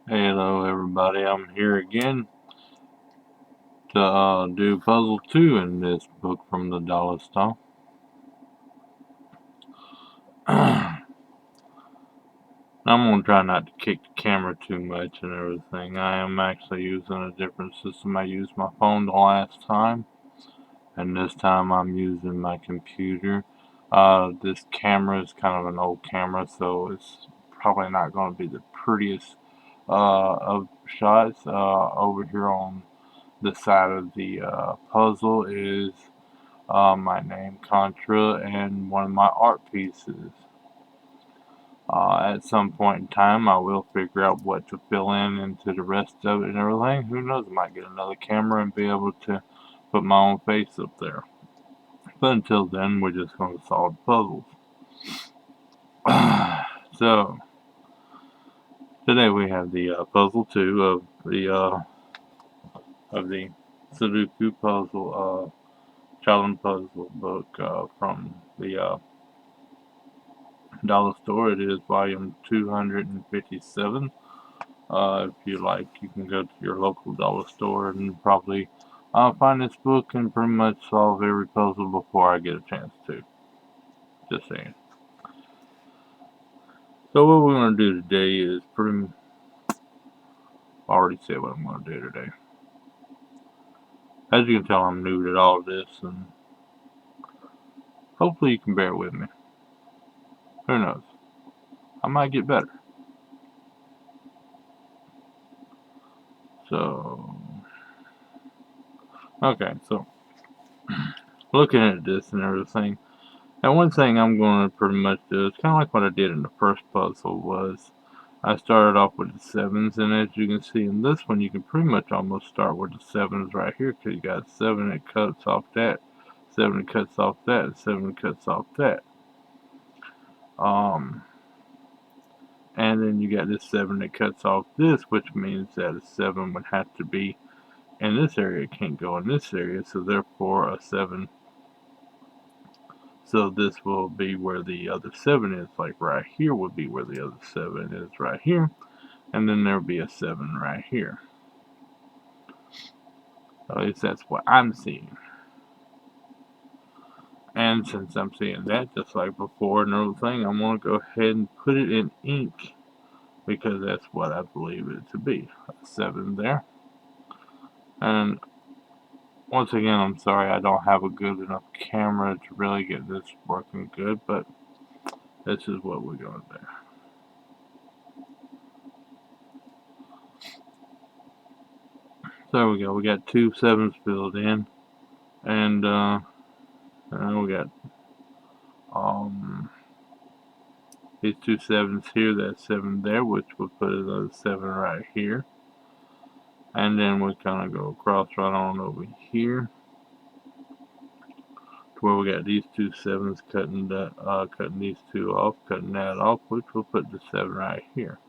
Hello everybody, I'm here again to do puzzle 2 in this book from the Dolla Store. I'm going to try not to kick the camera too much and everything. I am actually using a different system. I used my phone the last time, and this time I'm using my computer. This camera is kind of an old camera, so it's probably not going to be the prettiest of shots. Over here on the side of the puzzle is my name, Contra, and one of my art pieces. At some point in time, I will figure out what to fill in into the rest of it and everything. Who knows, I might get another camera and be able to put my own face up there. But until then, we're just going to solve puzzles. So, today we have the puzzle 2 of the Sudoku puzzle, challenge puzzle book from the Dolla Store. It is volume 257. If you like, you can go to your local Dolla Store and probably find this book and pretty much solve every puzzle before I get a chance to. Just saying. So what we're going to do today is I already said what I'm going to do today. As you can tell, I'm new to all this, and hopefully you can bear with me. Who knows? I might get better. So, okay, so looking at this and everything, and one thing I'm going to pretty much do is kind of like what I did in the first puzzle was I started off with the 7s, and as you can see in this one, you can pretty much almost start with the 7s right here, because you got 7 that cuts off that, 7 that cuts off that, and 7 that cuts off that. And then you got this 7 that cuts off this, which means that a 7 would have to be in this area, it can't go in this area, so therefore a 7. So this will be where the other 7 is, like right here would be where the other 7 is right here, and then there'll be a 7 right here. At least that's what I'm seeing. And since I'm seeing that just like before and everything, I'm going to go ahead and put it in ink, because that's what I believe it to be. A 7 there. And once again, I'm sorry I don't have a good enough camera to really get this working good, but this is what we're going to do. So there we go. We got 2 7s filled in, and we got these 2 7s here. That 7 there, which will put another 7 right here, and then we kind of go across right on over here to where we got these 2 7s cutting that, cutting these 2 off, cutting that off, which will put the 7 right here.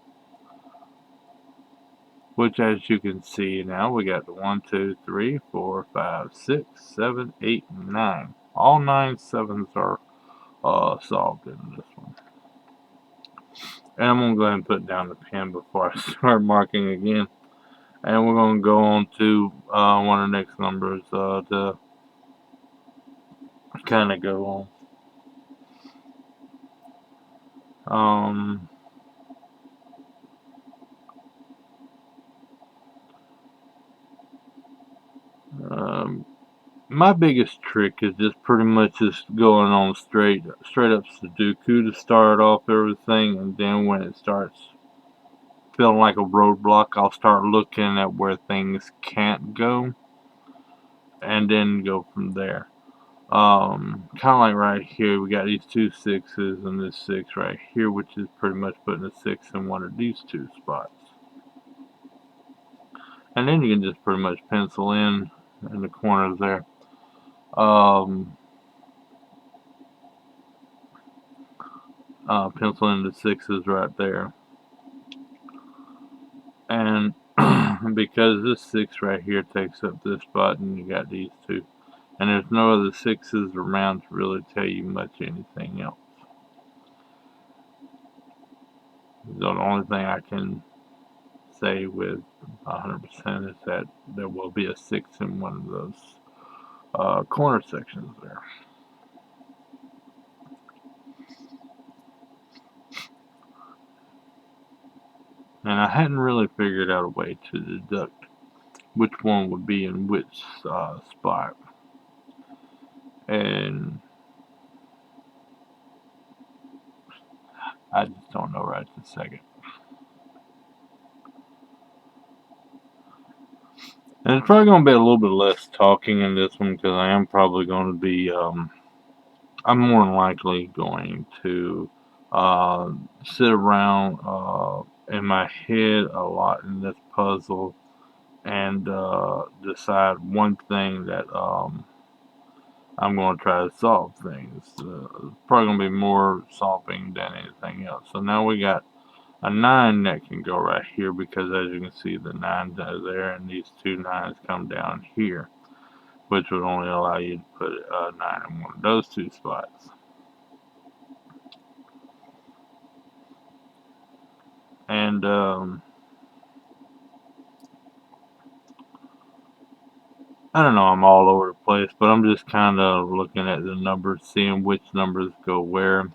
Which, as you can see now, we got the 1, 2, 3, 4, 5, 6, 7, 8, 9. All 9 7s are solved in this one. And I'm going to go ahead and put down the pen before I start marking again. And we're going to go on to one of the next numbers to kind of go on. My biggest trick is just pretty much just going on straight up sudoku to start off everything, and then when it starts feeling like a roadblock, I'll start looking at where things can't go, and then go from there. Kind of like right here, we got these 2 6s and this 6 right here, which is pretty much putting a 6 in one of these 2 spots. And then you can just pretty much pencil in the corners there. Pencil in the 6s right there. And because this 6 right here takes up this spot, and you got these 2. And there's no other 6s around to really tell you much anything else. So the only thing I can say with 100% is that there will be a 6 in one of those corner sections there. And I hadn't really figured out a way to deduct which one would be in which spot. And I just don't know right this second. And it's probably going to be a little bit less talking in this one because I am probably going to be, I'm more than likely going to sit around in my head a lot in this puzzle and decide one thing that I'm going to try to solve things. Probably going to be more solving than anything else. So now we got a 9 that can go right here because as you can see the 9's are there and these 2 9's come down here, which would only allow you to put a 9 in one of those 2 spots. And I don't know, I'm all over the place, but I'm just kind of looking at the numbers, seeing which numbers go where,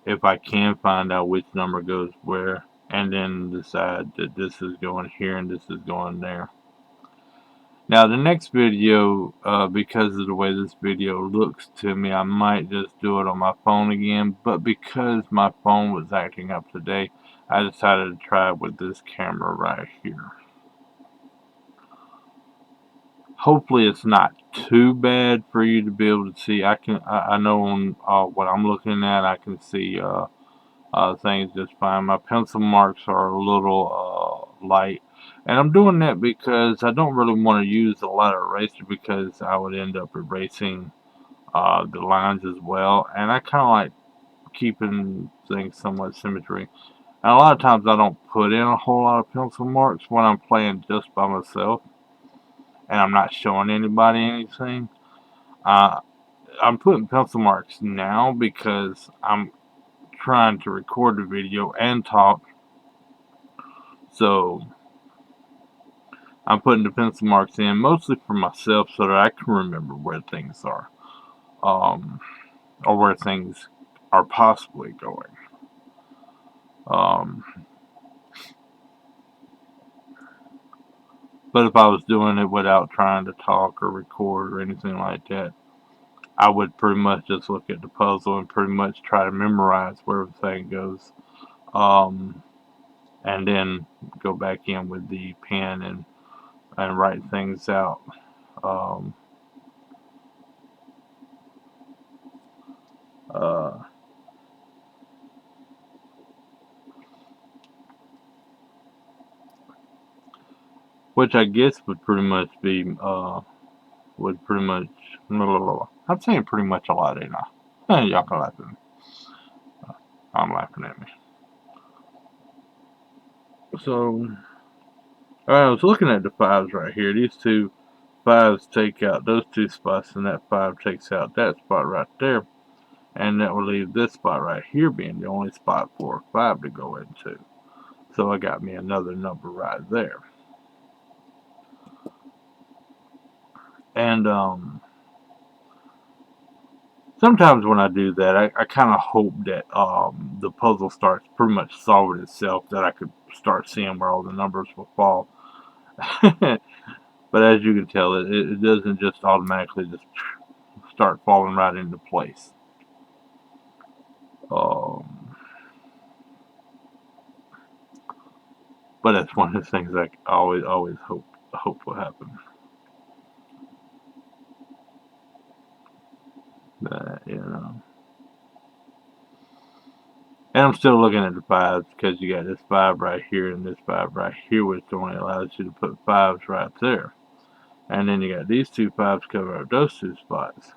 if I can find out which number goes where, and then decide that this is going here and this is going there. Now the next video, because of the way this video looks to me, I might just do it on my phone again, but because my phone was acting up today, I decided to try it with this camera right here. Hopefully it's not too bad for you to be able to see. I know on what I'm looking at, I can see things just fine. My pencil marks are a little light, and I'm doing that because I don't really want to use a lot of eraser because I would end up erasing the lines as well, and I kind of like keeping things somewhat symmetry. And a lot of times I don't put in a whole lot of pencil marks when I'm playing just by myself and I'm not showing anybody anything. Uh, I'm putting pencil marks now because I'm trying to record the video and talk. So I'm putting the pencil marks in mostly for myself so that I can remember where things are, um, or where things are possibly going. Um, but if I was doing it without trying to talk or record or anything like that, I would pretty much just look at the puzzle and pretty much try to memorize where everything goes. And then go back in with the pen and write things out. Um, uh, which I guess would pretty much be would pretty much. Blah, blah, blah. I'm saying pretty much a lot, ain't I? Y'all can laugh at me. I'm laughing at me. So I was looking at the 5s right here. These 2 5s take out those 2 spots, and that 5 takes out that spot right there. And that will leave this spot right here being the only spot for a 5 to go into. So I got me another number right there. And sometimes when I do that, I kind of hope that the puzzle starts pretty much solving itself, that I could start seeing where all the numbers will fall. But as you can tell, it doesn't just automatically just start falling right into place. Um, but that's one of the things I always hope will happen. You know. And I'm still looking at the 5s because you got this 5 right here and this 5 right here, which only allows you to put 5s right there. And then you got these 2 5s covering up those 2 spots.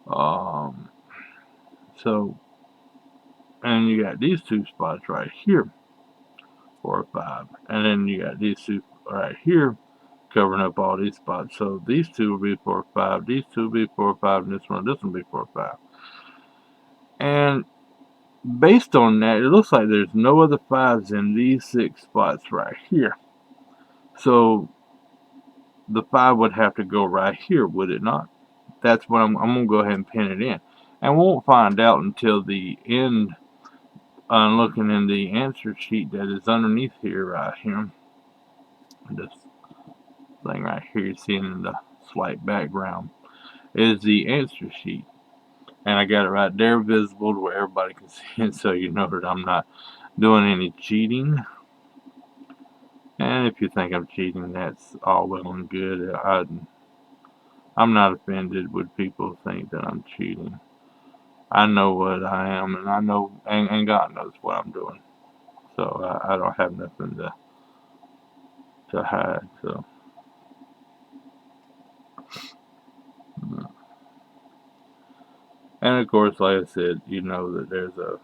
Um, so, and you got these 2 spots right here for a 5. And then you got these 2 right here covering up all these spots. So these 2 will be for a 5, these 2 will be for a 5, and this one will be for a 5. And based on that, it looks like there's no other 5s in these 6 spots right here. So the 5 would have to go right here, would it not? That's what I'm going to go ahead and pin it in. And we won't find out until the end, looking in the answer sheet that is underneath here, right here. This thing right here you're seeing in the slight background is the answer sheet. And I got it right there visible to where everybody can see it, so you know that I'm not doing any cheating. And if you think I'm cheating, that's all well and good. I'm not offended when people think that I'm cheating. I know what I am, and I know, and God knows what I'm doing. So I don't have nothing to hide. So, and of course, like I said, you know that there's a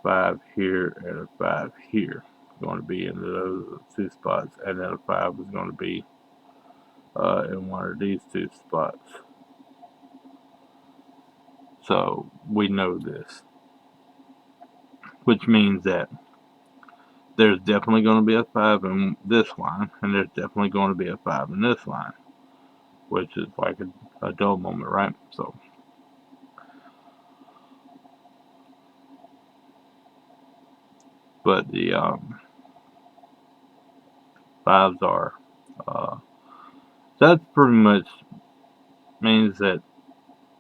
5 here and a 5 here going to be in those 2 spots, and then a 5 is going to be in one of these 2 spots. So we know this, which means that there's definitely going to be a 5 in this line, and there's definitely going to be a 5 in this line, which is like a dull moment, right? So, but the 5s are, that pretty much means that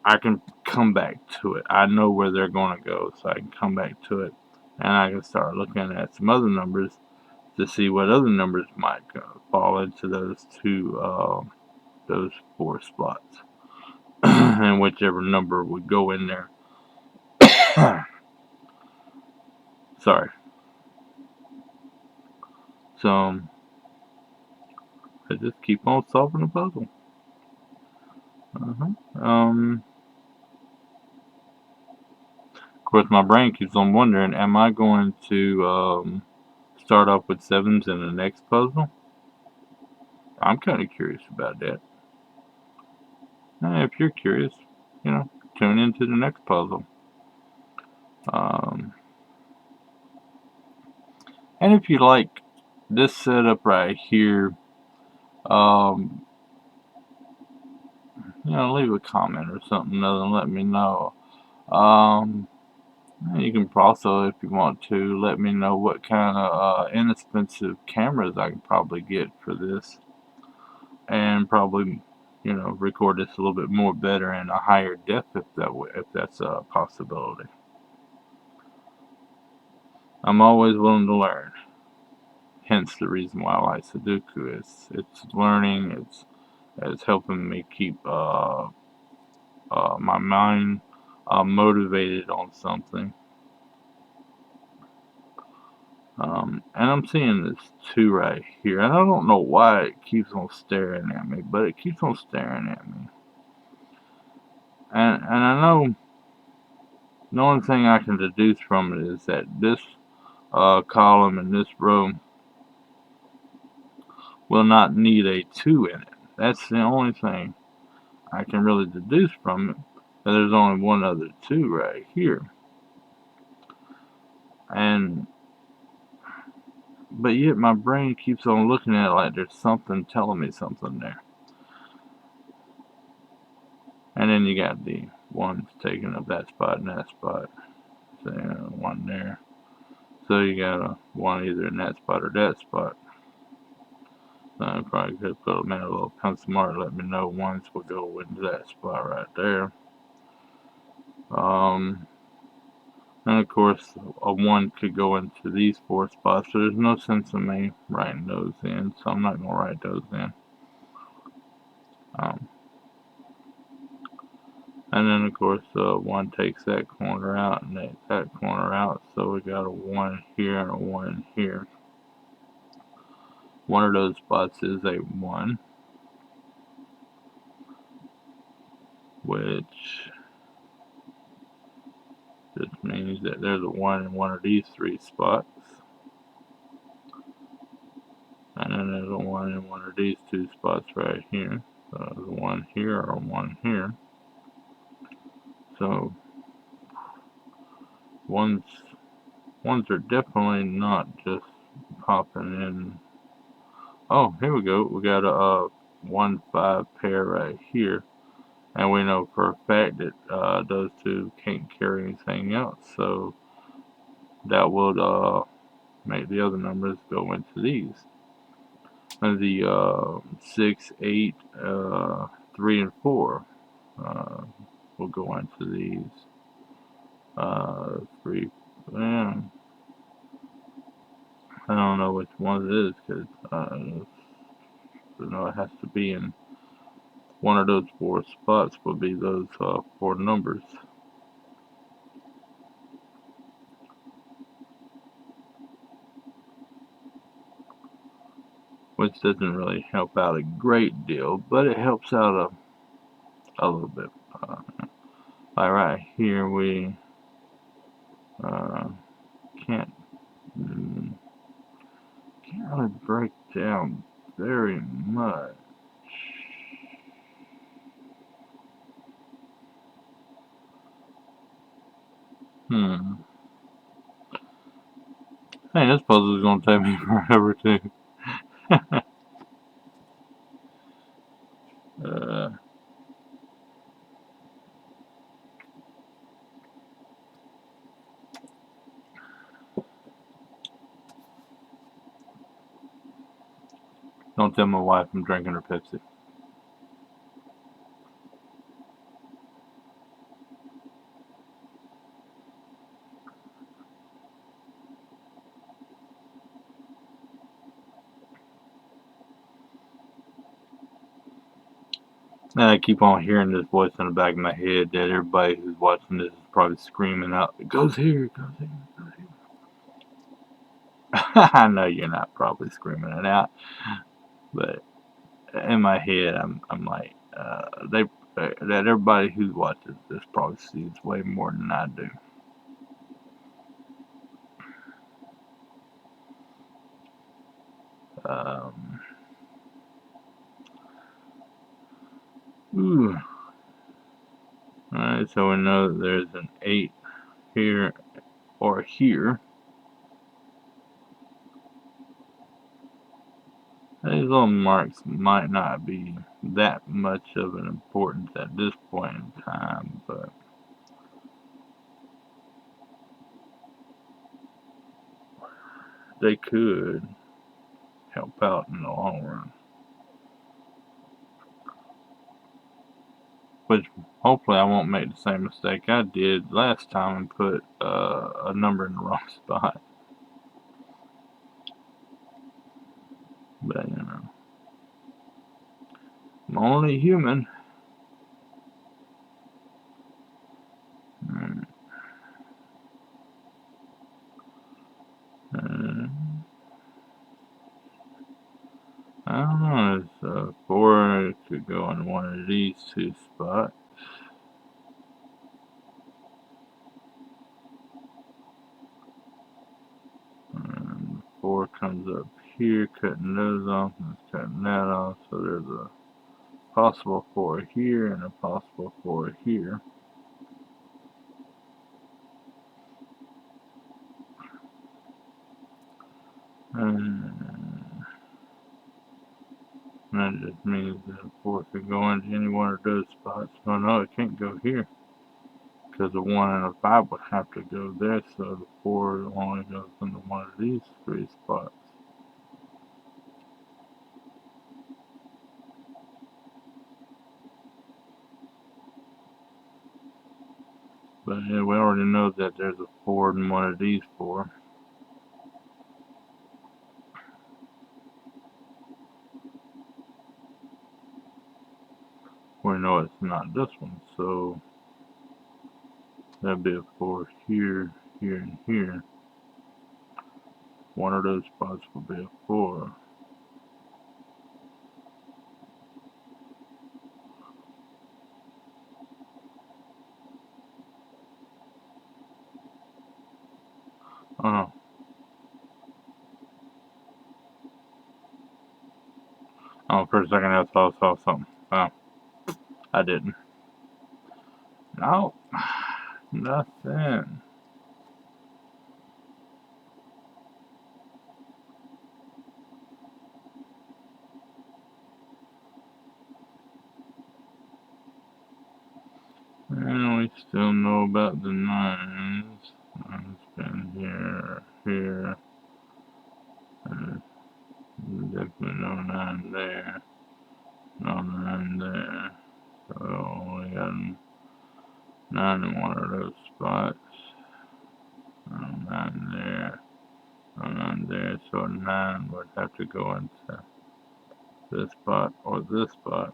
I can come back to it. I know where they're going to go, so I can come back to it, and I can start looking at some other numbers to see what other numbers might fall into those 4 spots, and whichever number would go in there. Sorry. So I just keep on solving the puzzle. Of course, my brain keeps on wondering: am I going to start off with 7s in the next puzzle? I'm kind of curious about that. If you're curious, tune into the next puzzle. Um, and if you like this setup right here, um, leave a comment or something and let me know. You can also, if you want to, let me know what kind of inexpensive cameras I can probably get for this, and probably, record this a little bit more better in a higher depth if that's a possibility. I'm always willing to learn. Hence the reason why I like Sudoku. It's learning. It's helping me keep my mind motivated on something. And I'm seeing this 2 right here, and I don't know why it keeps on staring at me, but it keeps on staring at me. And I know the only thing I can deduce from it is that this column and this row will not need a 2 in it. That's the only thing I can really deduce from it. That there's only one other 2 right here. But yet my brain keeps on looking at it like there's something telling me something there. And then you got the ones taking up that spot and that spot. So, one there. So you got a 1 either in that spot or that spot. So I probably could put them in a little pencil mark, let me know ones will go into that spot right there. And of course, a 1 could go into these 4 spots, so there's no sense in me writing those in, so I'm not going to write those in. And then, of course, 1 takes that corner out and that corner out, so we got a 1 here and a 1 here. One of those spots is a 1, which just means that there's a 1 in one of these 3 spots. And then there's a 1 in one of these 2 spots right here. So there's a 1 here or a 1 here. So 1's ones are definitely not just popping in. Oh, here we go. We got a 1-5 pair right here. And we know for a fact that those two can't carry anything else. So that would make the other numbers go into these. And the 6, 8, 3, and 4 will go into these. 3, yeah. I don't know which one it is because it has to be in one of those 4 spots. Would be those 4 numbers. Which doesn't really help out a great deal, but it helps out a little bit. Like right here, we uh, can't can't really break down very much. Hmm. Hey, this puzzle is gonna take me forever too. uh, don't tell my wife I'm drinking her Pepsi. And I keep on hearing this voice in the back of my head that everybody who's watching this is probably screaming out, "It goes here, it goes here, it goes here." I know you're not probably screaming it out, but in my head, I'm like, that everybody who watches this probably sees way more than I do. Um, ooh. Alright, so we know that there's an 8 here or here. These little marks might not be that much of an importance at this point in time, but they could help out in the long run. Which hopefully I won't make the same mistake I did last time and put a number in the wrong spot. But I'm only human. Mm, uh, I don't know. It's 4 could go in one of these 2 spots. And 4 comes up here, cutting those off, and it's cutting that off. So there's a possible 4 here and a possible 4 here. And that just means that a 4 could go into any one of those spots. Oh no, it can't go here. Because a 1 and a 5 would have to go there, so the 4 only goes into one of these 3 spots. But yeah, we already know that there's a 4 in one of these 4. We know it's not this one, so that'd be a 4 here, here, and here. One of those spots will be a 4. Oh, oh, for a second I thought I saw something. Oh, I didn't. No, nothing. Still know about the 9s. It's been here. Definitely no 9 there. No 9 there. So we got 9 in one of those spots. No 9 there. No 9 there. So a 9 would have to go into this spot or this spot.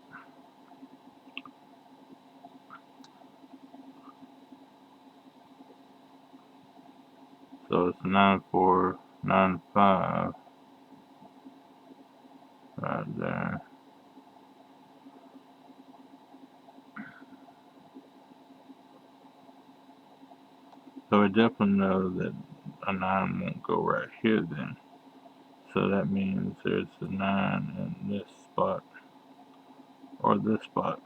So it's 9 4, 9 5 right there. So we definitely know that a 9 won't go right here then. So that means there's a 9 in this spot or this spot.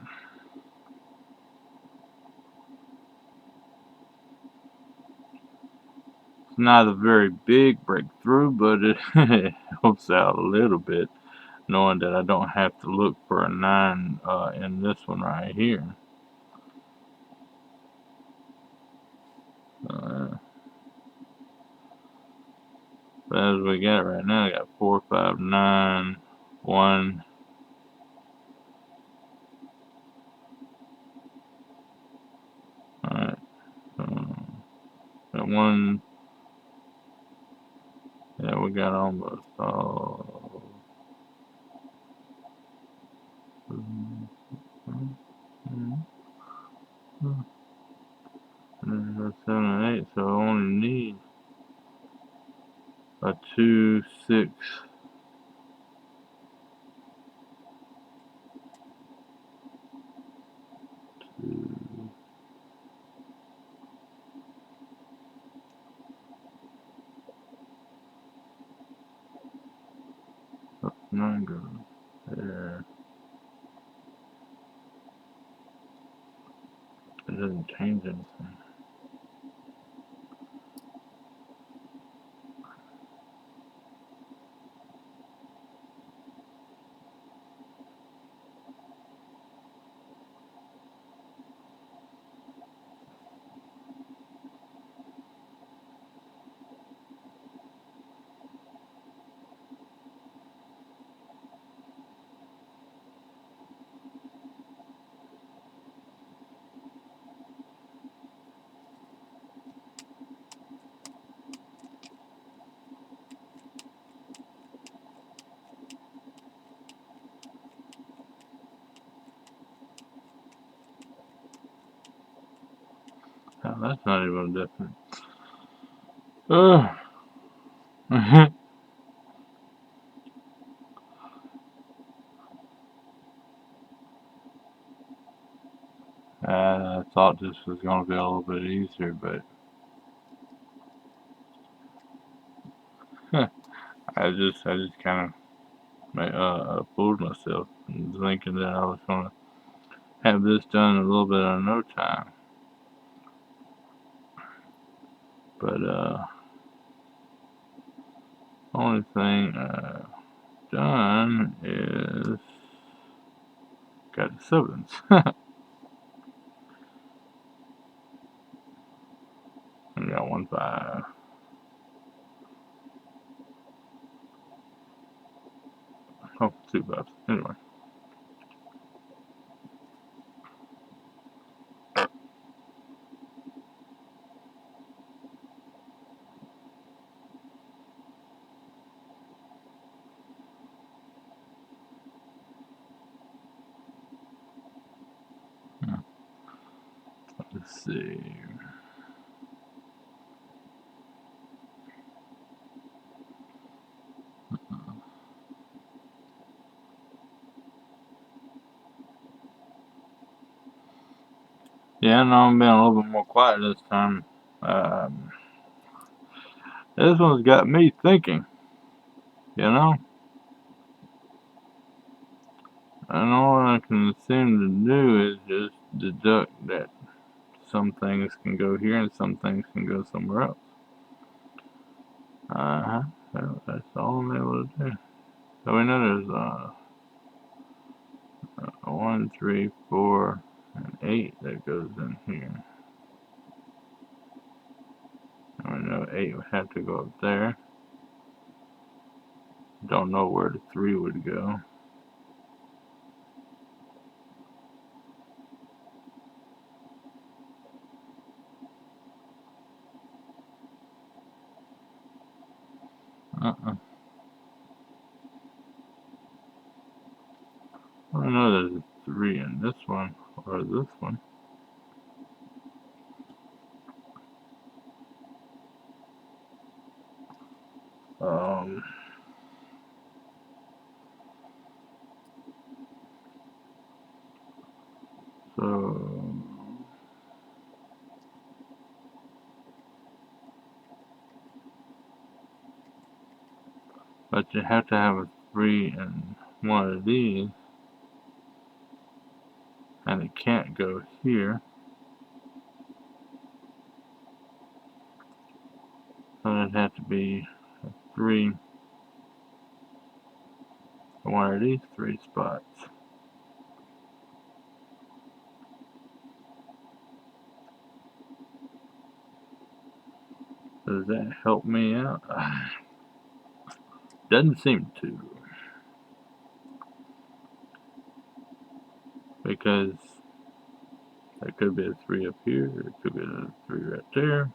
It's not a very big breakthrough, but it helps out a little bit, knowing that I don't have to look for a 9 in this one right here. But as we got right now, I got 4, 5, 9, 1. Alright, got 1. Yeah, we got almost all. And 7 and 8, so I only need a 2, 6. 2. Oh, 9 goes there. It doesn't change anything. Oh, that's not even different. I thought this was going to be a little bit easier, but I just kind of fooled myself thinking that I was going to have this done in a little bit of no time. But only thing done is got the 7s. I got 1 5. Oh, 2 5s. Anyway. Let's see. Yeah, I know I'm being a little bit more quiet this time. This one's got me thinking, you know? And all I can seem to do is just deduct that some things can go here and some things can go somewhere else. Uh-huh. So that's all I'm able to do. So we know there's 1, 3, 4, and 8 that goes in here. I know 8 would have to go up there. Don't know where the 3 would go. Uh-uh. I know there's a 3 in this one, or this one. So, but you have to have a 3 in one of these, and it can't go here. So it'd have to be a 3 in one of these 3 spots. Does that help me out? Doesn't seem to. Because there could be a 3 up here, there could be a 3 right there.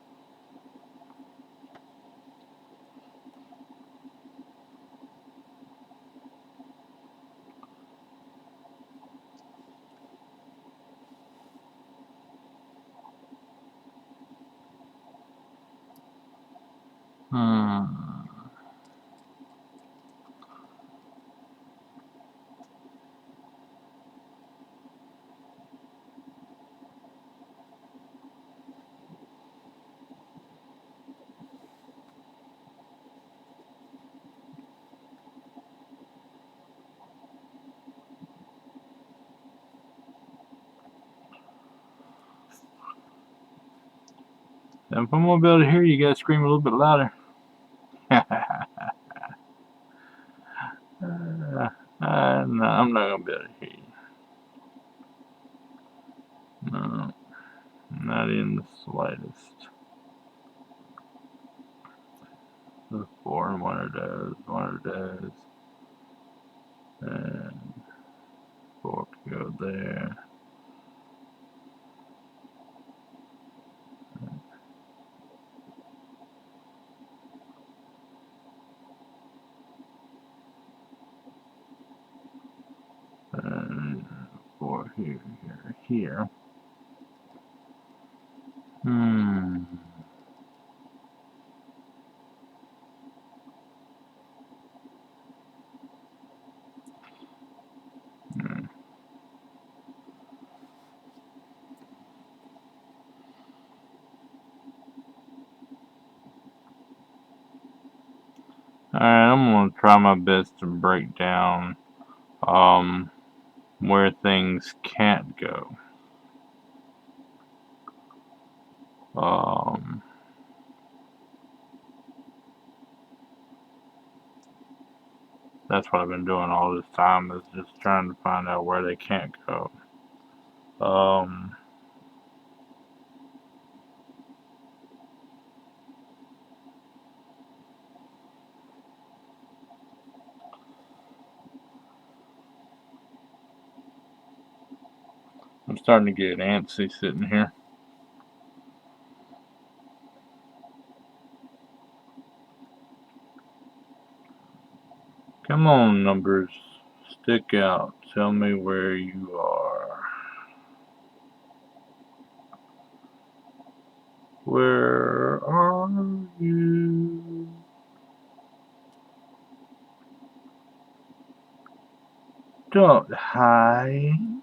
And if I'm gonna be able to hear you guys scream a little bit louder. No, I'm not gonna be able to hear you. No, not in the slightest. The 4 and one of those, and 4 can go there. And 4 here, here. Alright, I'm gonna try my best to break down where things can't go. That's what I've been doing all this time, is just trying to find out where they can't go. I'm starting to get antsy sitting here. Come on, numbers. Stick out. Tell me where you are. Where are you? Don't hide.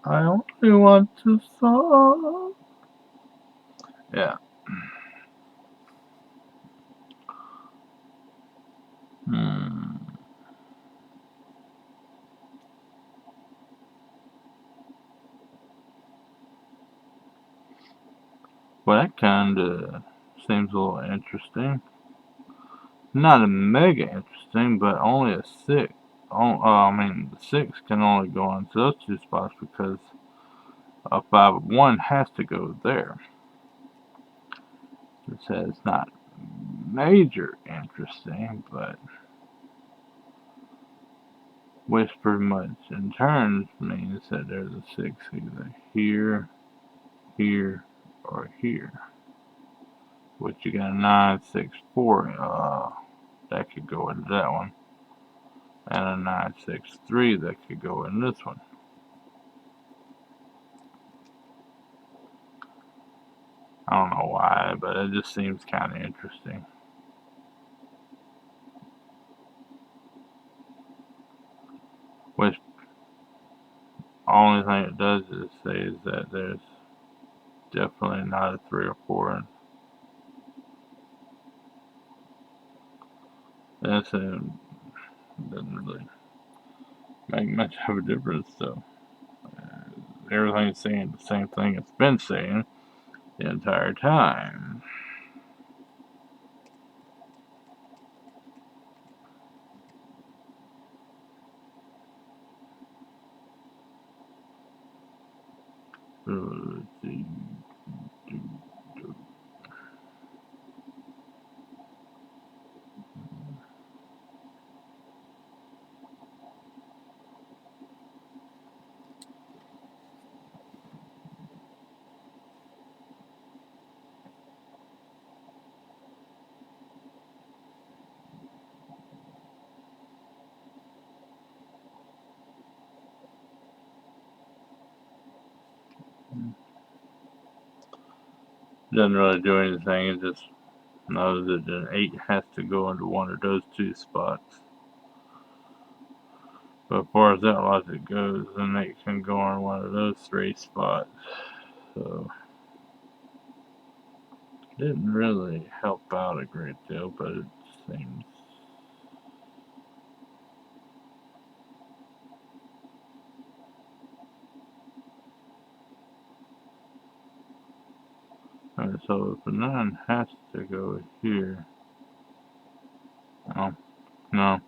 I only want to solve. Yeah. Well, that kinda seems a little interesting. Not a mega interesting, but only a 6. The 6 can only go into those 2 spots because a 5 of 1 has to go there. It says not major interesting, but whisper much in turns means that there's a 6 either here, here, or here. Which you got a 9, 6, 4. That could go into that one. And a 9, 6, 3 that could go in this one. I don't know why, but it just seems kind of interesting. Which only thing it does is say is that there's definitely not a 3 or 4. And that's doesn't really make much of a difference, though. Everything's saying the same thing it's been saying the entire time. Let's see. Doesn't really do anything. It just knows that an 8 has to go into one of those 2 spots. But as far as that logic goes, an 8 can go on one of those 3 spots. So it didn't really help out a great deal, but it seems. Alright, so if a 9 has to go here. Oh, no.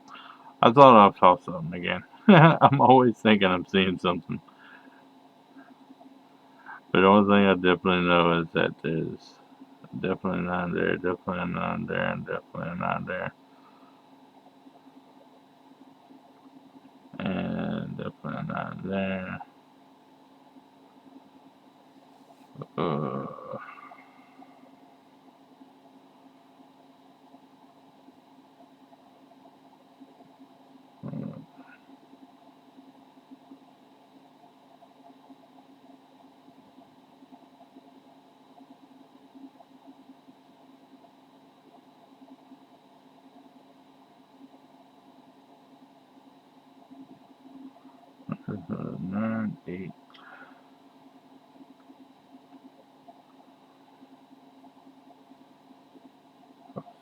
I thought I saw something again. I'm always thinking I'm seeing something. But the only thing I definitely know is that there's definitely a 9 there, definitely a 9 there, and definitely a 9 there. And definitely a 9 there. Uh, this is a 9, 8.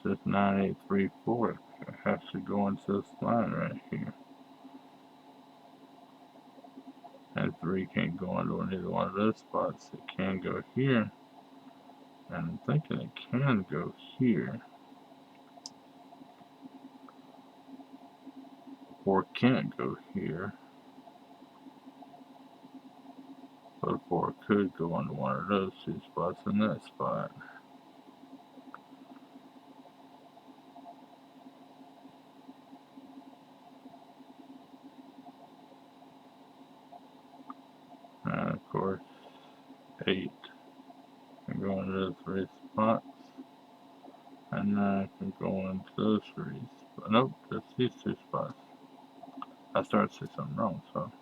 This 9, 8, 3, 4. It has to go into this line right here. And 3 can't go into either one of those spots. It can go here. And I'm thinking it can go here. Or can't go here. But 4 could go into one of those 2 spots in that spot. And of course, 8 can go into those 3 spots. And 9 can go into those 3 spots. Nope, just these 2 spots. I started to say something wrong, so.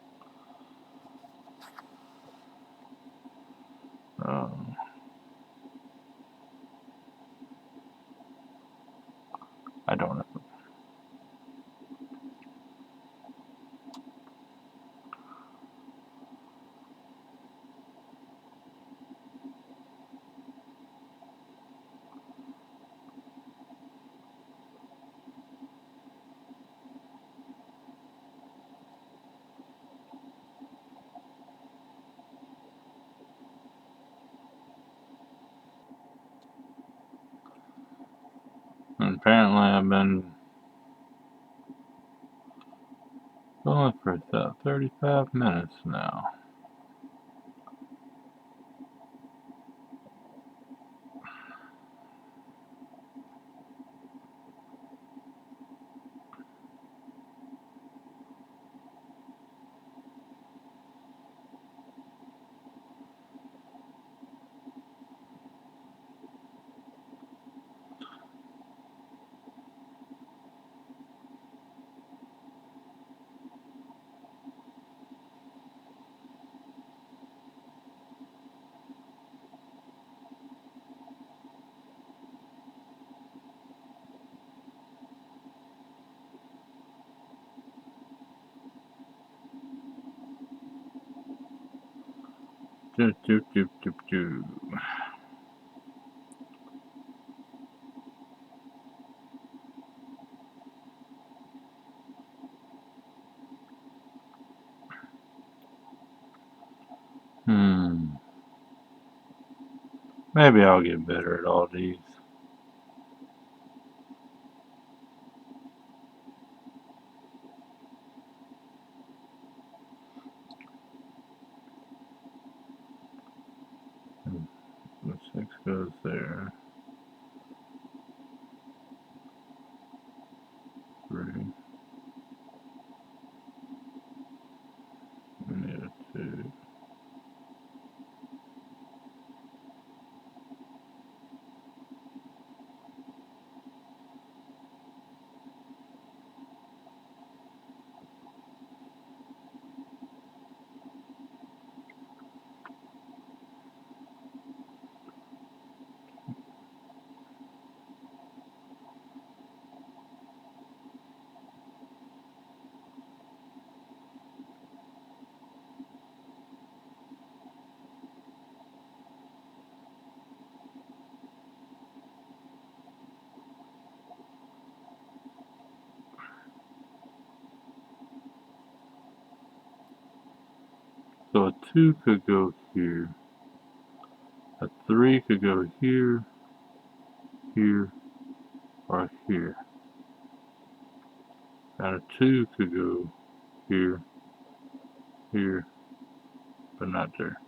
I don't know. And apparently I've been going for about 35 minutes now. Do, do, do, do, do. Maybe I'll get better at all these. The 6 goes there. 3. We need a 2. So a 2 could go here. A 3 could go here, here, or here. And a 2 could go here, here, but not there.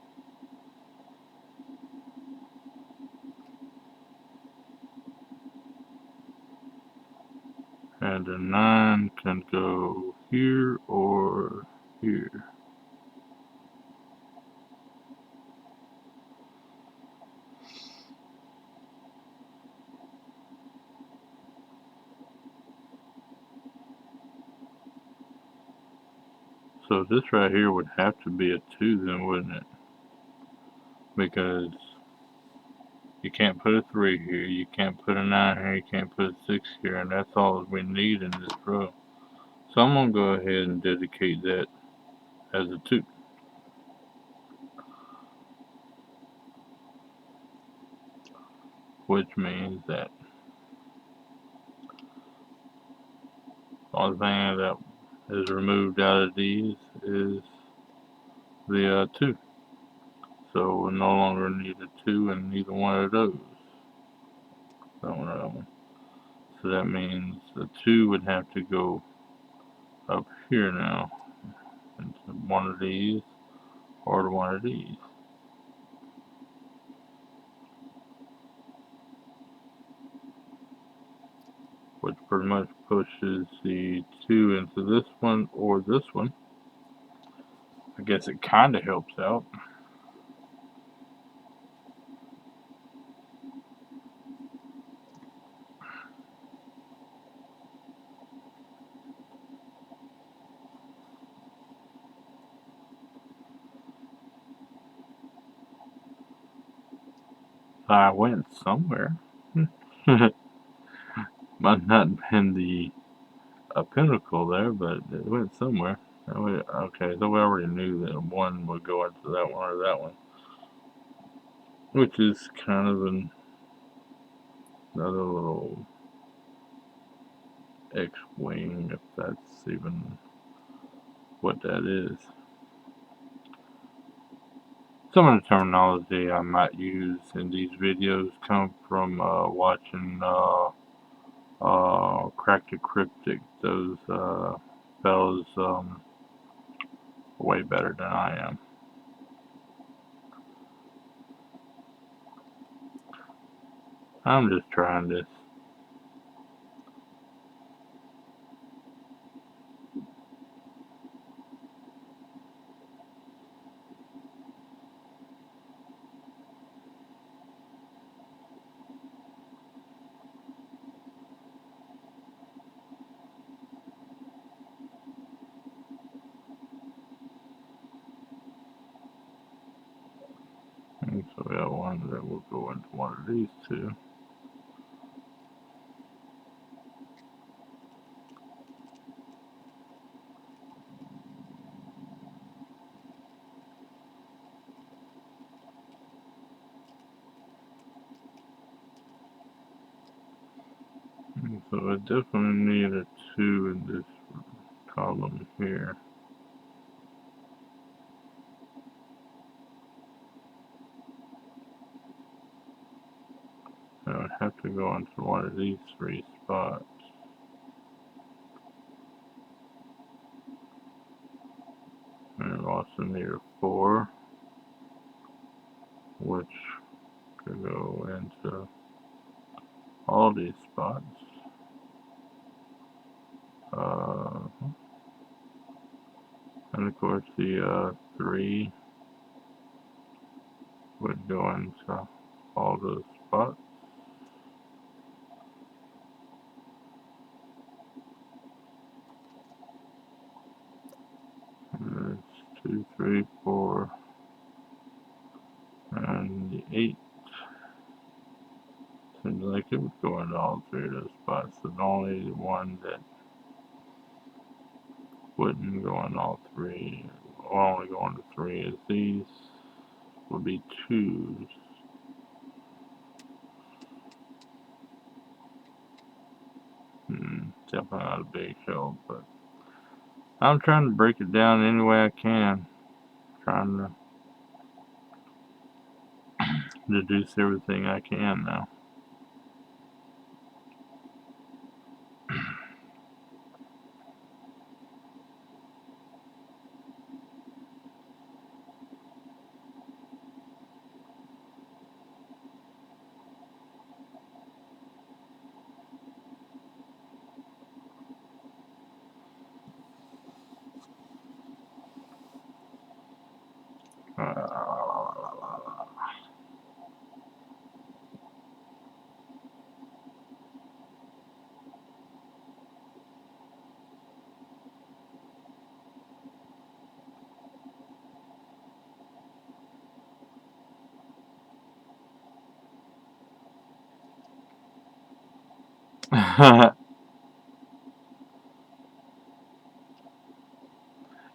And a 9 can go here or here. So this right here would have to be a 2 then, wouldn't it? Because you can't put a 3 here, you can't put a 9 here, you can't put a 6 here, and that's all we need in this row. So I'm going to go ahead and dedicate that as a 2. Which means that the only thing that is removed out of these is the 2. So we no longer need a 2 in neither one of those. That one or that one. So that means the 2 would have to go up here now into one of these or to one of these. Which pretty much pushes the 2 into this one or this one. I guess it kind of helps out. I went somewhere. Might not been the a pinnacle there, but it went somewhere. Okay, so we already knew that one would go into that one or that one, which is kind of another little X-wing, if that's even what that is. Some of the terminology I might use in these videos come from watching Cracked Cryptic. Those fellows way better than I am. I'm just trying this. And so we have one that will go into one of these two. So I definitely need a 2 in this column here. I would have to go into one of these 3 spots. And I also need a 4, which could go into all these spots. And of course the 3 would go into all those spots. And it's 2, 3, 4, and the 8. Seems like it would go into all 3 of those spots. The only one that wouldn't go in all 3, or only go into 3, is these would be 2s. Definitely not a big help, but I'm trying to break it down any way I can. Trying to deduce everything I can now.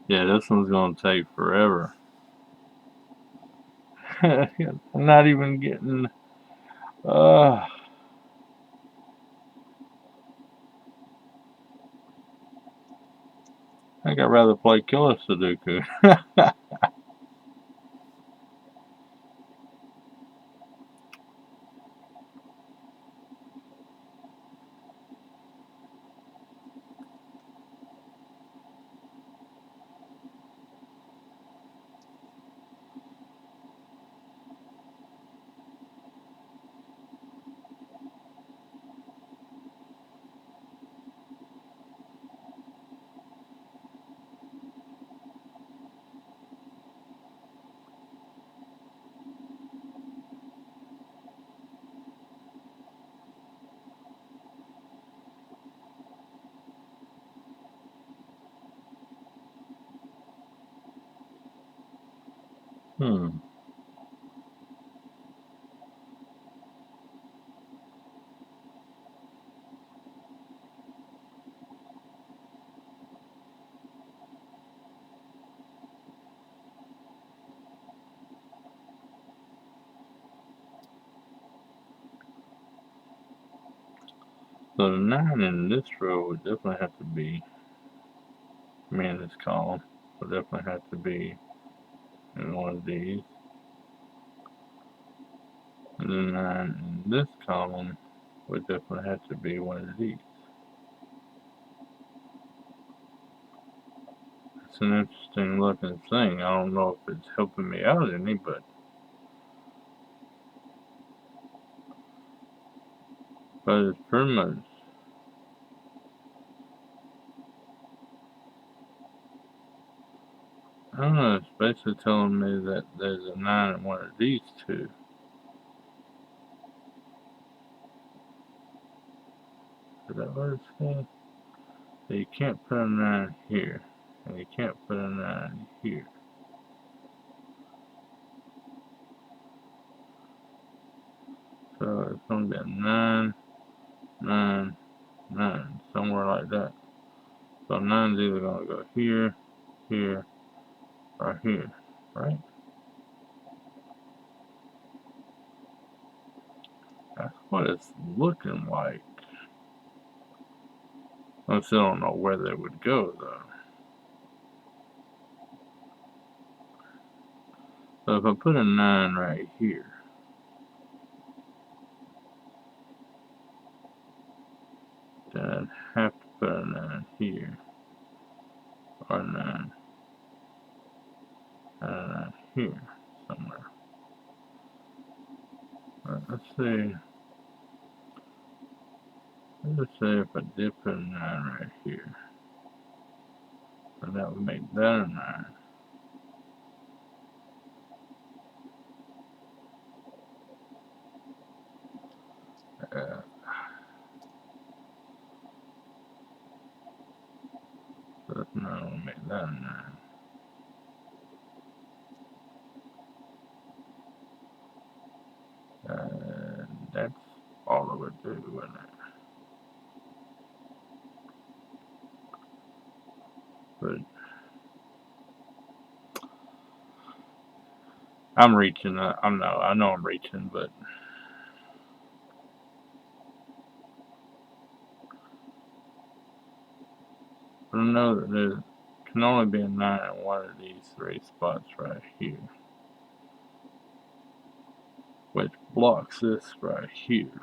Yeah, this one's gonna take forever. I'm not even getting. Uh, I think I'd rather play Killer Sudoku. Hmm. So the 9 in this row would definitely have to be, I mean, this column would definitely have to be in one of these. And the 9 in this column would definitely have to be one of these. It's an interesting looking thing. I don't know if it's helping me out any, but it's pretty much, I don't know, it's basically telling me that there's a 9 in one of these 2. Is that what it's saying? So you can't put a 9 here, and you can't put a 9 here. So it's going to be a 9, 9, 9, somewhere like that. So 9's either going to go here, here, or here, right? That's what it's looking like. I still don't know where they would go though. So if I put a 9 right here, then I'd have to put a 9 here, or a 9, and a 9 here somewhere. Let's see. Let's say if I did put a 9 right here, then that would make that a 9. Uh, so that's 9 will make that a 9. That's all it would do, wouldn't it? But I'm reaching. I know I'm reaching, but I know that there can only be a 9 in one of these 3 spots right here, which blocks this right here,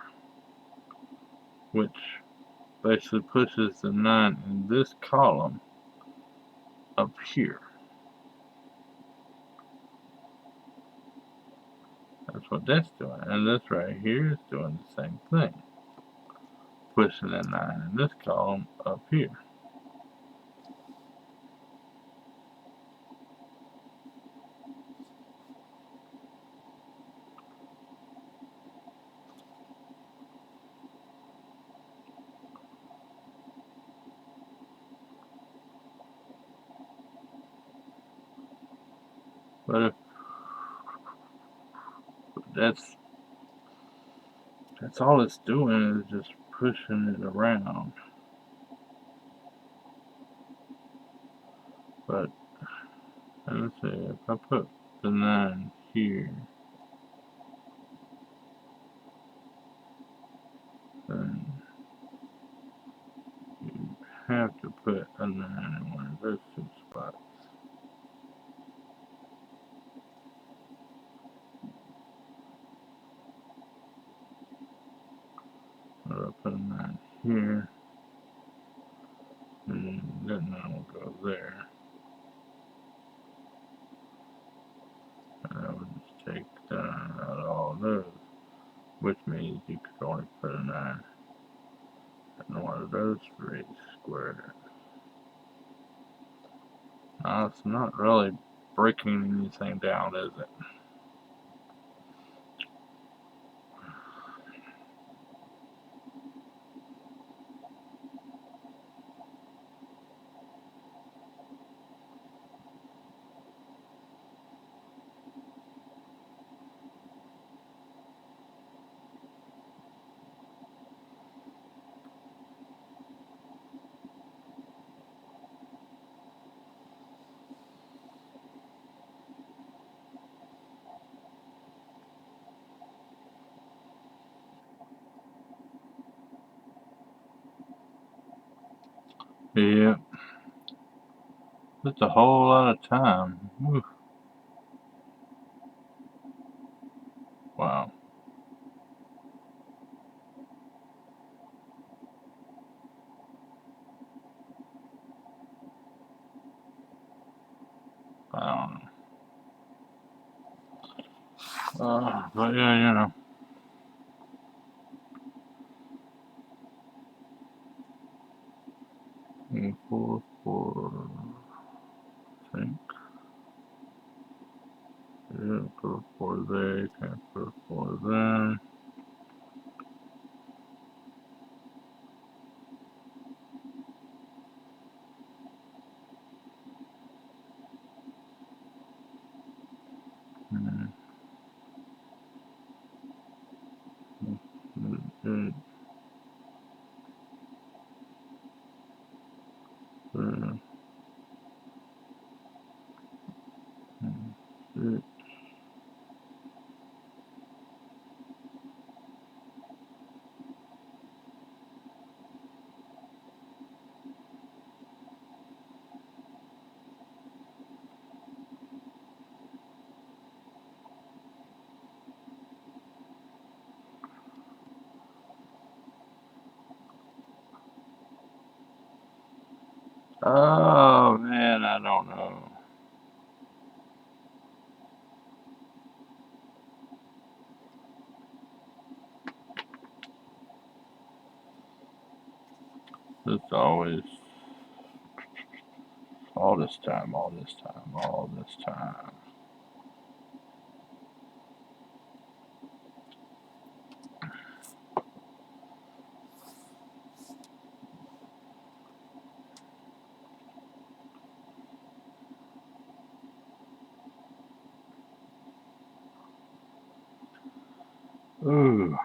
which basically pushes the 9 in this column up here. That's what that's doing, and this right here is doing the same thing, pushing the 9 in this column up here. But if that's all it's doing is just pushing it around. But let's see, if I put the 9 here, then you have to put a 9 in one of those 2 spots. So I'll put a 9 here, and that 9 will go there. And I would just take the 9 out of all those, which means you could only put a 9 in one of those 3 squares. Now, it's not really breaking anything down, is it? Yeah, that's a whole lot of time. Whew. Wow. I don't know. But yeah, you know. Four, four, I think. Yeah, put a 4 there, you can't put a 4 there. Mm, mm, mm, mm, mm, Oh man, I don't know. It's always all this time, all this time, all this time. Ooh.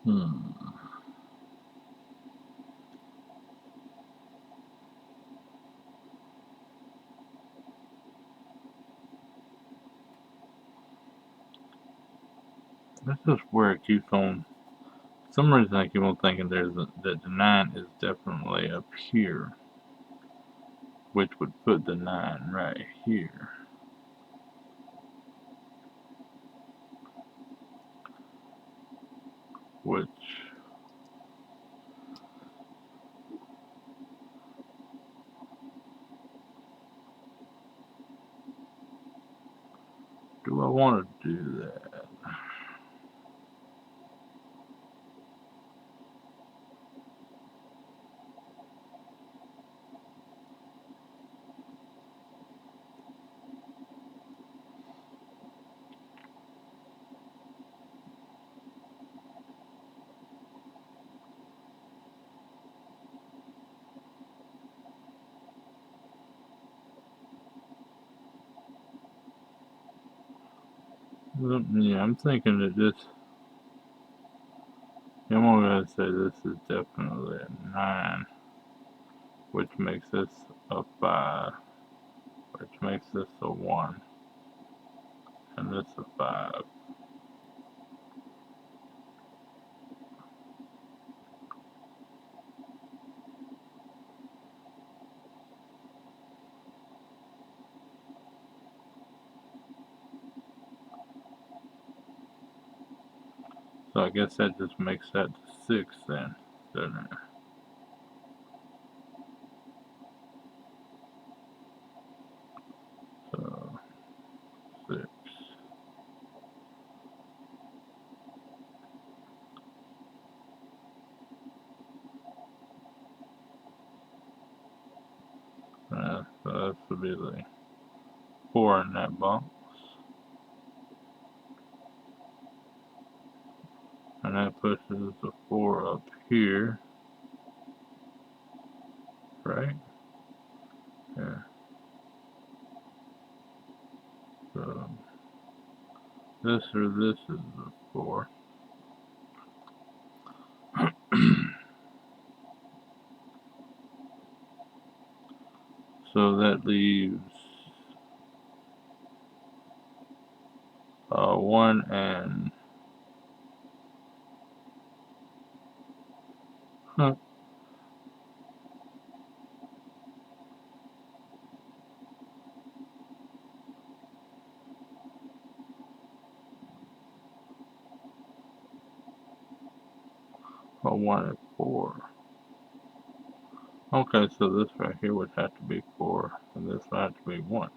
Hmm. This is where it keeps on. For some reason I keep on thinking that the 9 is definitely up here, which would put the 9 right here. Which, do I want to do that? Yeah, I'm thinking that this. I'm going to say this is definitely a 9, which makes this a 5, which makes this a 1, and this a 5. So I guess that just makes that the 6 then, doesn't it? So 6. So this would be the 4 in that box. And that pushes the 4 up here, right? Yeah. So this or this is the 4. So that leaves 1 and. Huh, 1 and 4. Okay, so this right here would have to be 4, and this would have to be 1,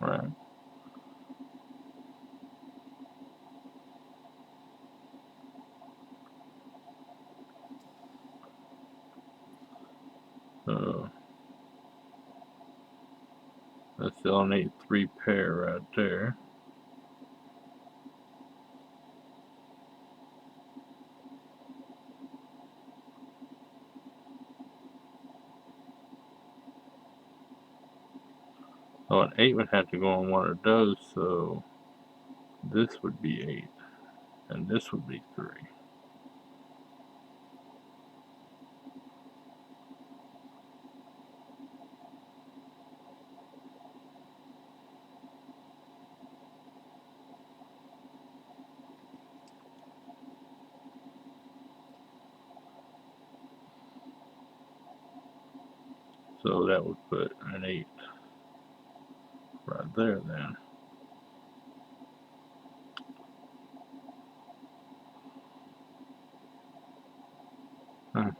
right? So that's still need 3 pair right there. So an 8 would have to go on one of those, so this would be 8. and this would be 3. So that would put an 8 right there then. Huh.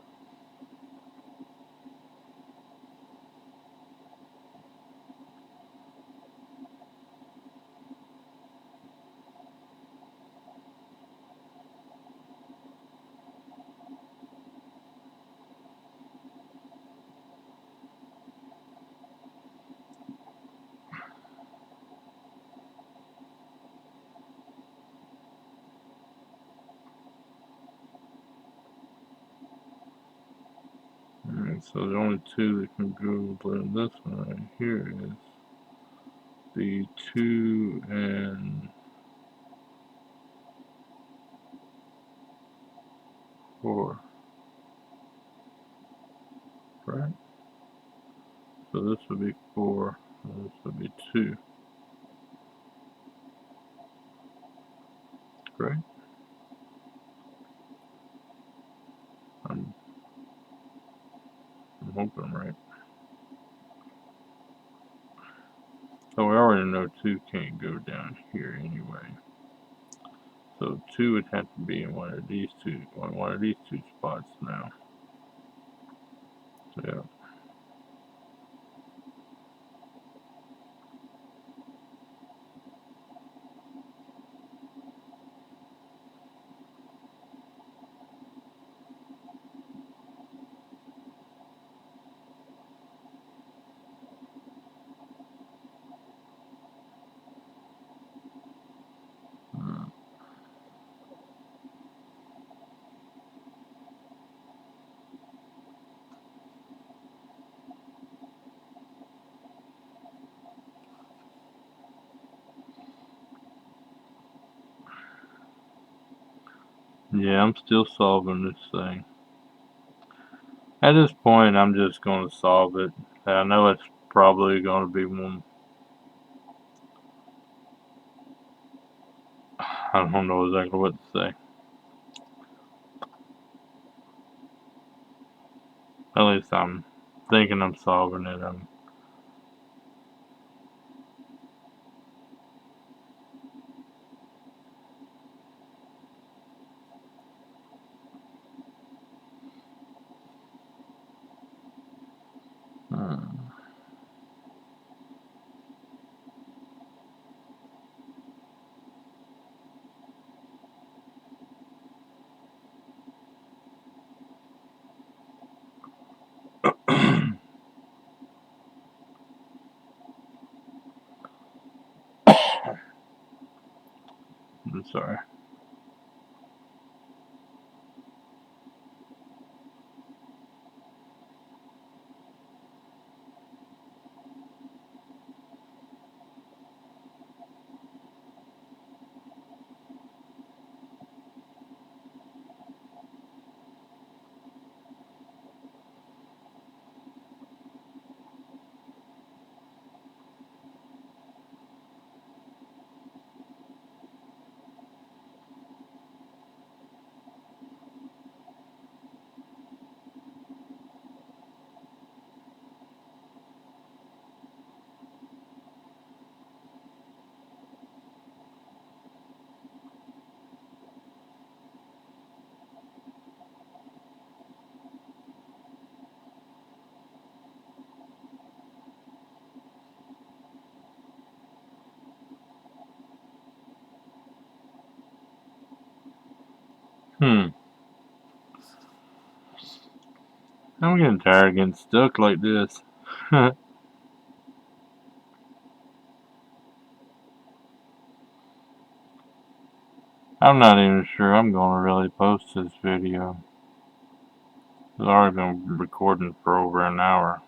Alright, so the only 2 that can go in this one right here is the 2 and 4, right? So this would be 4, and this would be 2, right? I'm, I'm hoping I'm right. So we already know 2 can't go down here anyway. So 2 would have to be in one of these two spots now. Yeah. Yeah, I'm still solving this thing. At this point, I'm just going to solve it. I know it's probably going to be one. I don't know exactly what to say. At least I'm thinking I'm solving it. Hmm. I'm sorry. Hmm. I'm getting tired of getting stuck like this. I'm not even sure I'm going to really post this video. It's already been recording for over an hour.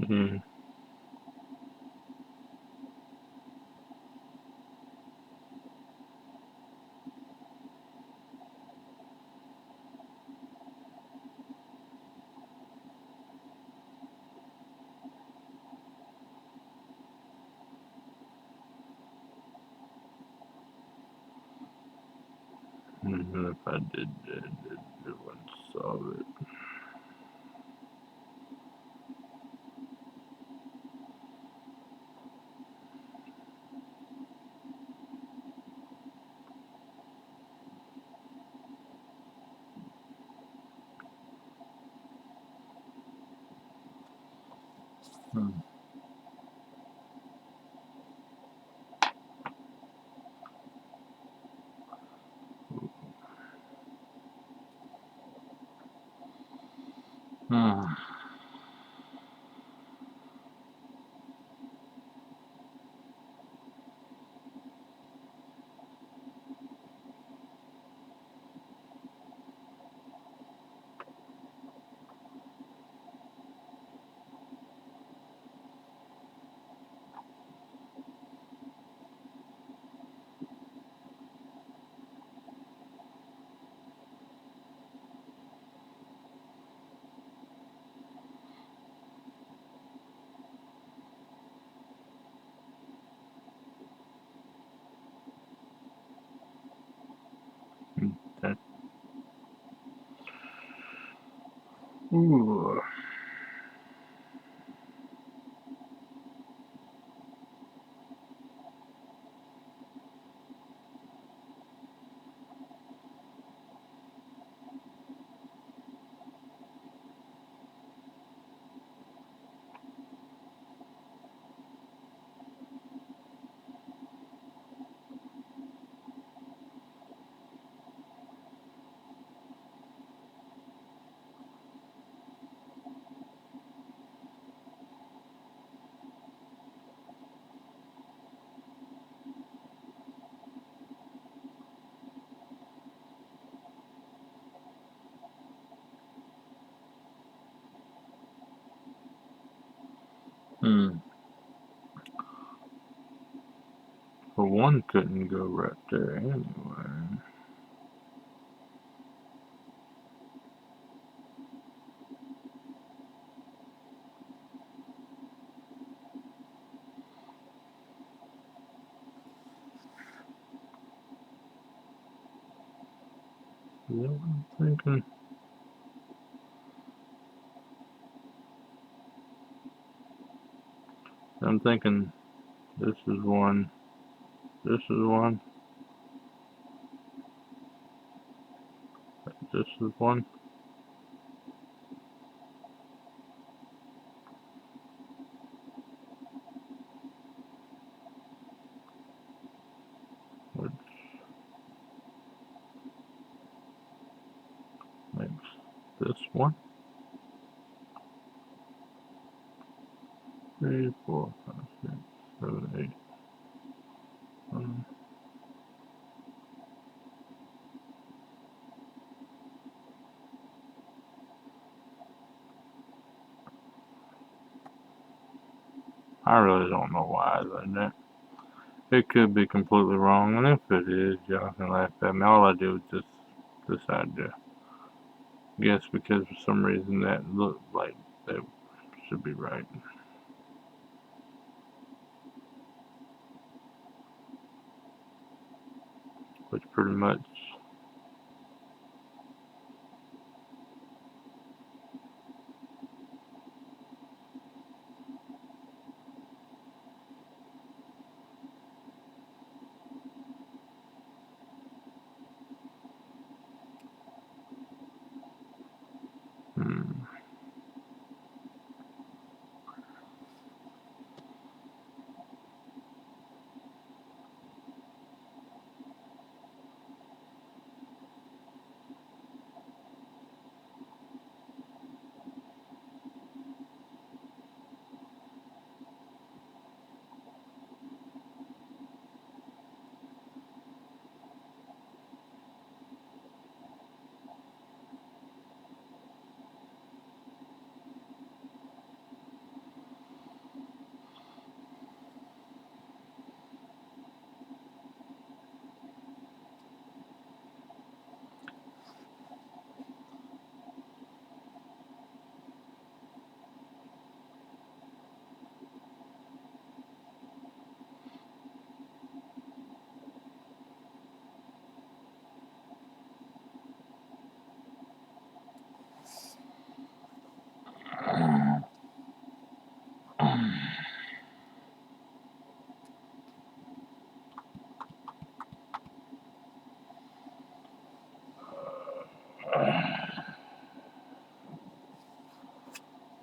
Mm. Even if I did it wouldn't solve it. Hmm. Hmm. That, ooh. Hmm. Well, one couldn't go right there anyway. You know what I'm thinking? I'm thinking this is one, this is one, this is one. Which makes this one. 3, 4, 5, 6, 7, 8. I really don't know why I did that. It could be completely wrong, and if it is, y'all can laugh at me. All I do is just decide to guess because for some reason that looked like that should be right. Which pretty much, hmm.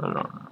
I don't know.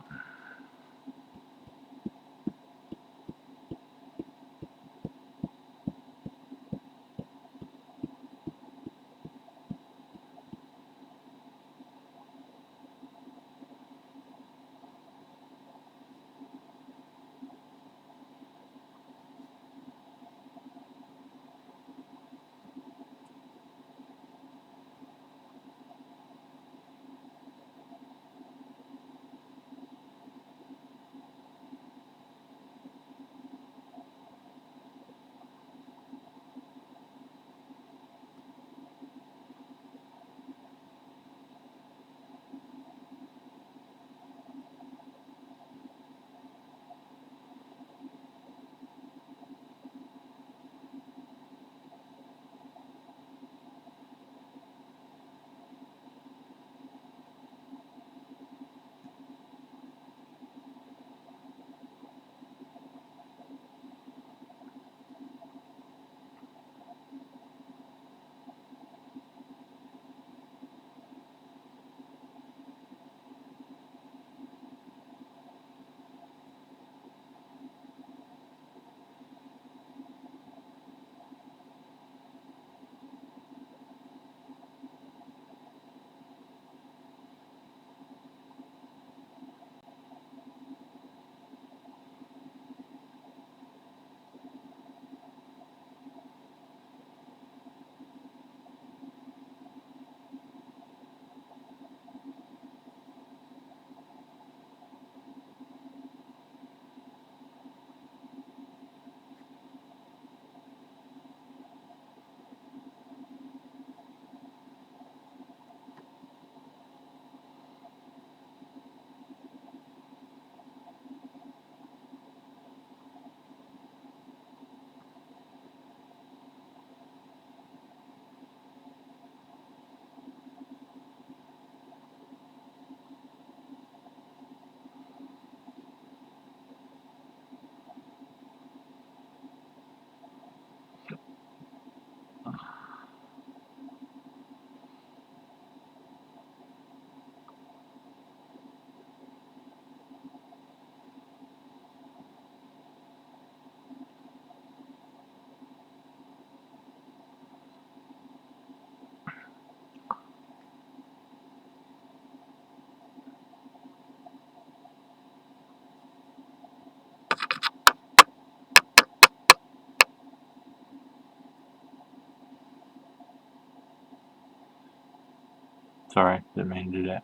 Sorry, didn't mean to do that.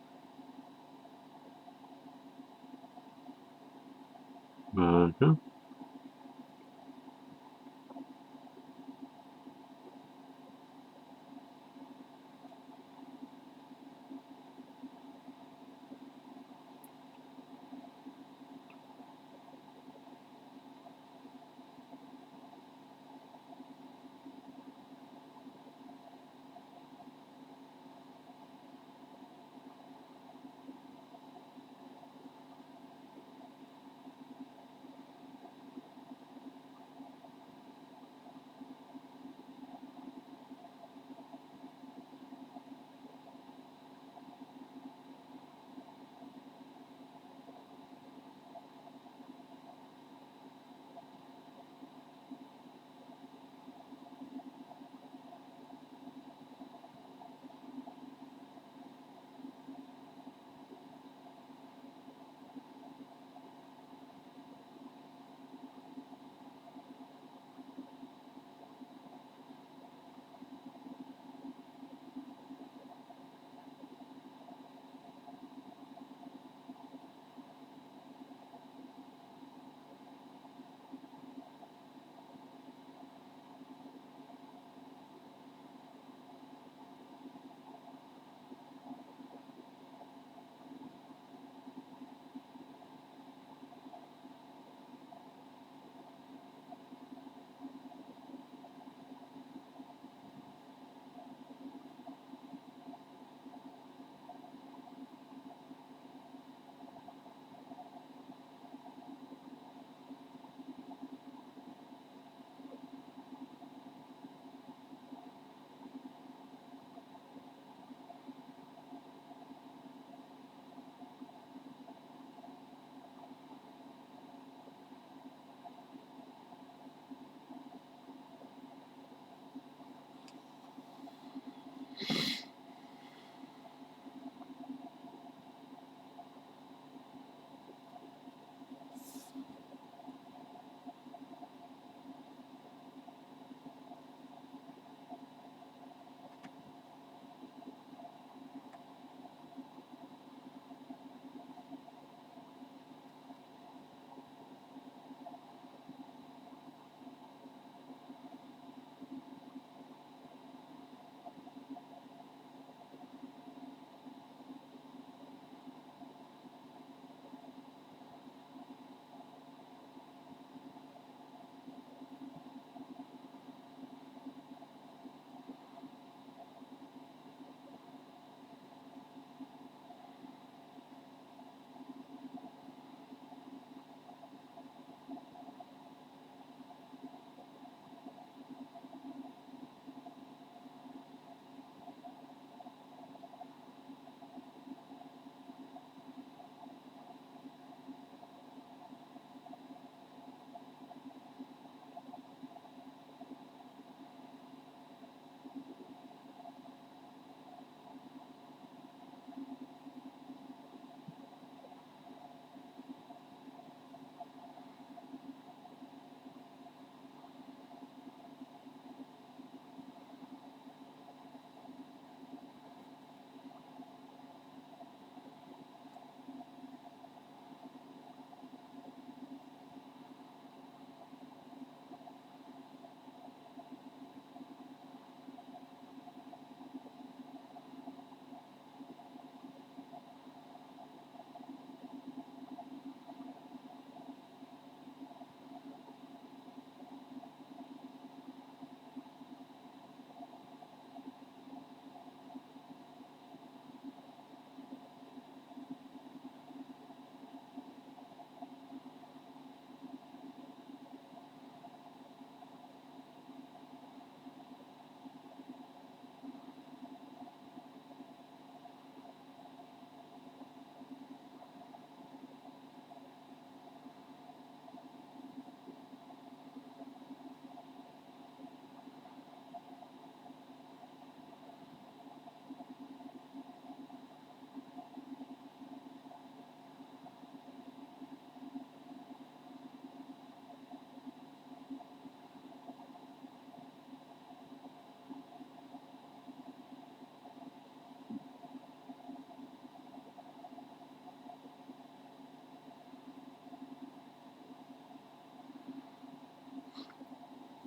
But,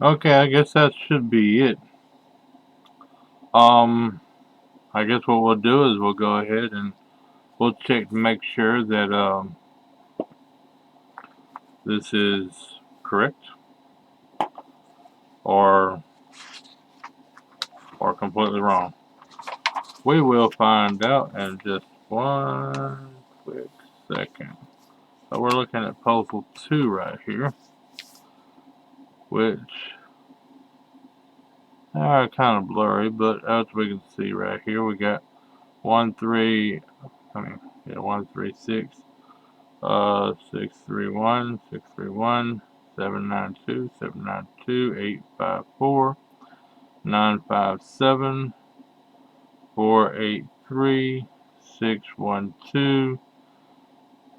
Okay, I guess that should be it. Um, I guess what we'll do is we'll go ahead and we'll check to make sure that this is correct or completely wrong. We will find out in just one quick second. So we're looking at puzzle 2 right here, which are kind of blurry, but as we can see right here, we got 1, 3, I mean, yeah, 1, 3, 6, 6, 3, 1, 6, 3, 1, 7, 9, 2, 7, 9, 2, 8, 5, 4, 9, 5, 7, 4, 8, 3, 6, 1, 2,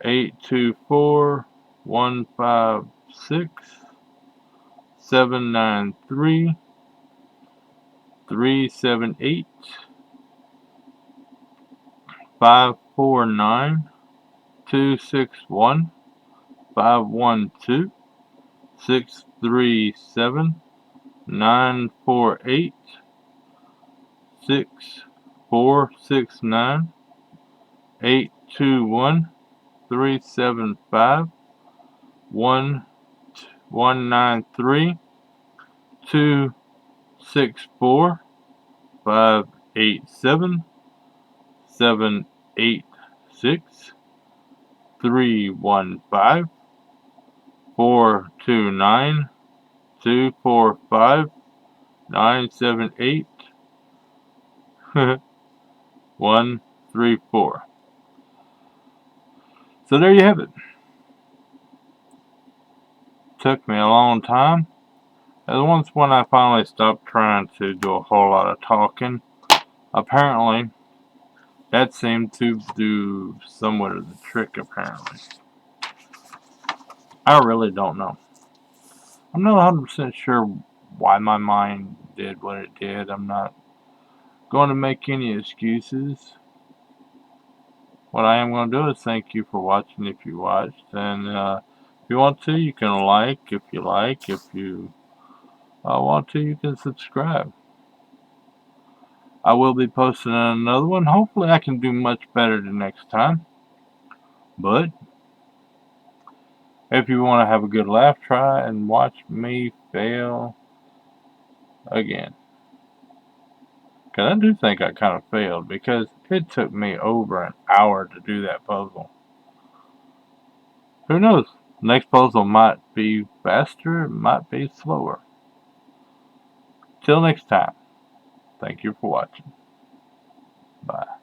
8, 2, 4, 1, 5, 6, 7, 9, 3, 3, 7, 8, 5, 4, 9, 2, 6, 1, 5, 1, 2, 6, 3, 7, 9, 4, 8, 6, 4, 6, 9, 8, 2, 1, 3, 7, 5, 1, 1, 9, 3, 2, 6, 4, 5, 8, 7, 7, 8, 6, 3, 1, 5, 4, 2, 9, 2, 4, 5, 9, 7, 8, 1, 3, 4. So there you have it. Took me a long time. And once when I finally stopped trying to do a whole lot of talking, apparently that seemed to do somewhat of the trick, apparently. I really don't know. I'm not 100% sure why my mind did what it did. I'm not going to make any excuses. What I am going to do is thank you for watching if you watched. And if you want to, you can like if you like. If you want to, you can subscribe. I will be posting another one. Hopefully I can do much better the next time. But if you want to have a good laugh, try and watch me fail again. Because I do think I kind of failed because it took me over an hour to do that puzzle. Who knows? Next puzzle might be faster, it might be slower. Till next time, thank you for watching. Bye.